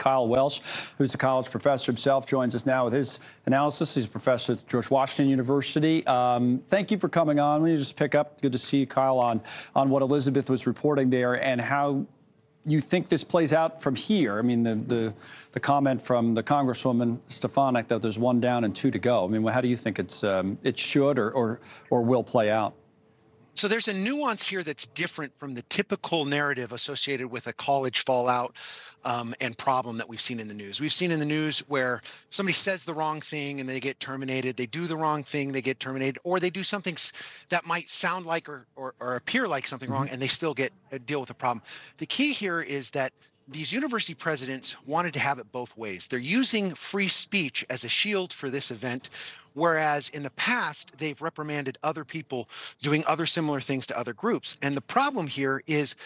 Kyle Welsh, who's a college professor himself, joins us now with his analysis. He's a professor at George Washington University. Thank you for coming on. Let me just pick up. Good to see you, Kyle, on what Elizabeth was reporting there and how you think this plays out from here. I mean, the comment from the Congresswoman Stefanik that there's one down and two to go. I mean, how do you think it should or will play out? So there's a nuance here that's different from the typical narrative associated with a college fallout and problem that we've seen in the news. We've seen in the news where somebody says the wrong thing and they get terminated. They do the wrong thing, they get terminated, or they do something that might sound like or appear like something wrong, and they still get deal with the problem. The key here is that these university presidents wanted to have it both ways. They're using free speech as a shield for this event, whereas in the past, they've reprimanded other people doing other similar things to other groups. And the problem here is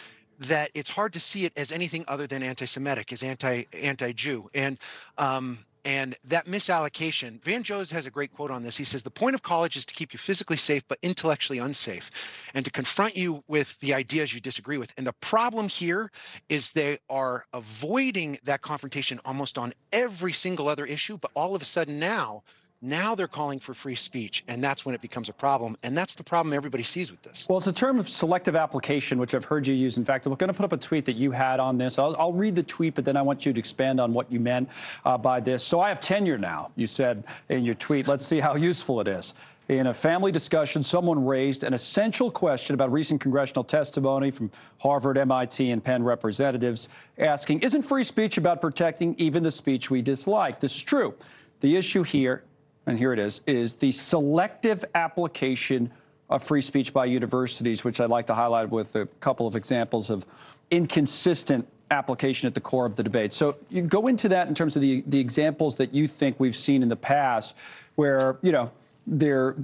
that it's hard to see it as anything other than anti-Semitic, as anti-Jew. And that misallocation, Van Jones has a great quote on this. He says, the point of college is to keep you physically safe, but intellectually unsafe, and to confront you with the ideas you disagree with. And the problem here is they are avoiding that confrontation almost on every single other issue, but all of a sudden now they're calling for free speech, and that's when it becomes a problem. And that's the problem everybody sees with this. Well, it's a term of selective application, which I've heard you use. In fact, we're going to put up a tweet that you had on this. I'll read the tweet, but then I want you to expand on what you meant by this. So I have tenure now, you said in your tweet. Let's see how useful it is. In a family discussion, someone raised an essential question about recent congressional testimony from Harvard, MIT, and Penn representatives, asking, isn't free speech about protecting even the speech we dislike? This is true. The issue here, and here it is the selective application of free speech by universities, which I'd like to highlight with a couple of examples of inconsistent application at the core of the debate. So you go into that in terms of the examples that you think we've seen in the past where, you know, they're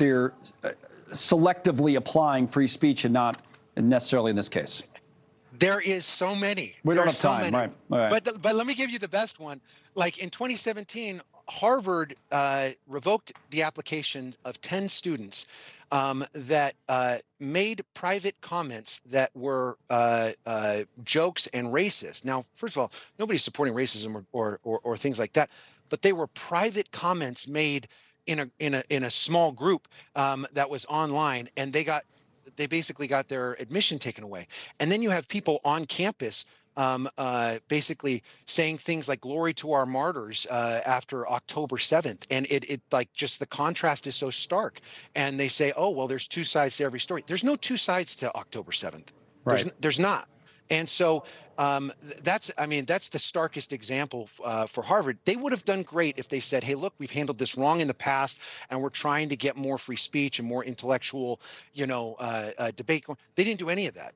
selectively applying free speech and not necessarily in this case. There is so many. We don't have time, right? All right. But let me give you the best one. Like in 2017, Harvard revoked the application of 10 students that made private comments that were jokes and racist. Now, first of all, nobody's supporting racism or things like that, but they were private comments made in a small group that was online, and they basically got their admission taken away. And then you have people on campus basically saying things like glory to our martyrs after October 7th. And it like just the contrast is so stark. And they say, oh, well, there's two sides to every story. There's no two sides to October 7th. Right. There's not. And so that's the starkest example for Harvard. They would have done great if they said, hey, look, we've handled this wrong in the past, and we're trying to get more free speech and more intellectual, debate. They didn't do any of that.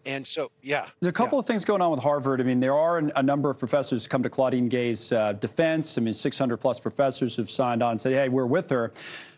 And so, yeah. There's a couple of things going on with Harvard. I mean, there are a number of professors who come to Claudine Gay's defense. I mean, 600 plus professors who've signed on and said, hey, we're with her.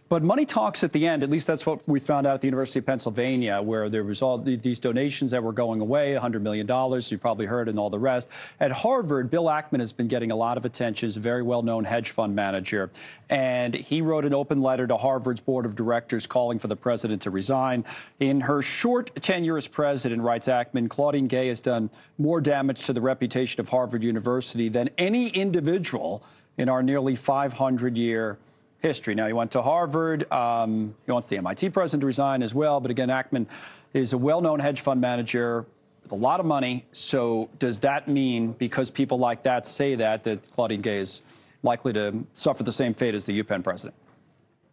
But money talks at the end. At least that's what we found out at the University of Pennsylvania, where there was all these donations that were going away, $100 million, you probably heard, and all the rest. At Harvard, Bill Ackman has been getting a lot of attention. He's a very well-known hedge fund manager. And he wrote an open letter to Harvard's board of directors calling for the president to resign. In her short tenure as president, writes Ackman, Claudine Gay has done more damage to the reputation of Harvard University than any individual in our nearly 500-year history. Now, he went to Harvard. He wants the MIT president to resign as well. But again, Ackman is a well-known hedge fund manager with a lot of money. So does that mean, because people like that say that Claudine Gay is likely to suffer the same fate as the UPenn president?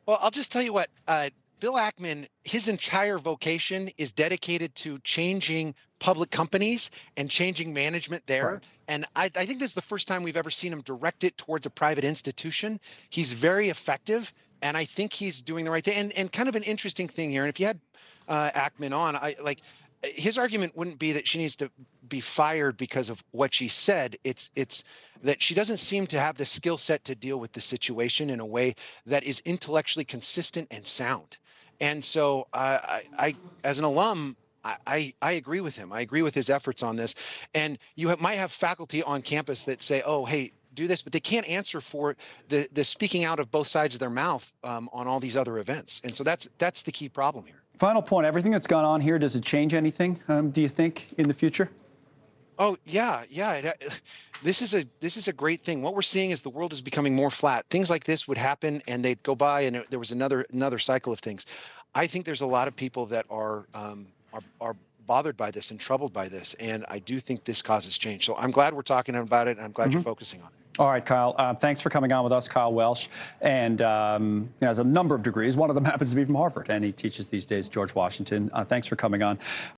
Well, I'll just tell you what, Bill Ackman, his entire vocation is dedicated to changing public companies and changing management there. Right. And I think this is the first time we've ever seen him direct it towards a private institution. He's very effective, and I think he's doing the right thing. And kind of an interesting thing here, and if you had Ackman on, his argument wouldn't be that she needs to be fired because of what she said. It's that she doesn't seem to have the skill set to deal with the situation in a way that is intellectually consistent and sound. And so I as an alum, I agree with him. I agree with his efforts on this. And you might have faculty on campus that say, oh, hey, do this, but they can't answer for the speaking out of both sides of their mouth on all these other events. And so that's the key problem here. Final point, everything that's gone on here, does it change anything, do you think, in the future? Oh yeah, yeah. This is a great thing. What we're seeing is the world is becoming more flat. Things like this would happen, and they'd go by, and there was another cycle of things. I think there's a lot of people that are bothered by this and troubled by this, and I do think this causes change. So I'm glad we're talking about it, and I'm glad you're focusing on it. All right, Kyle. Thanks for coming on with us, Kyle Welsh. And he has a number of degrees. One of them happens to be from Harvard, and he teaches these days at George Washington. Thanks for coming on.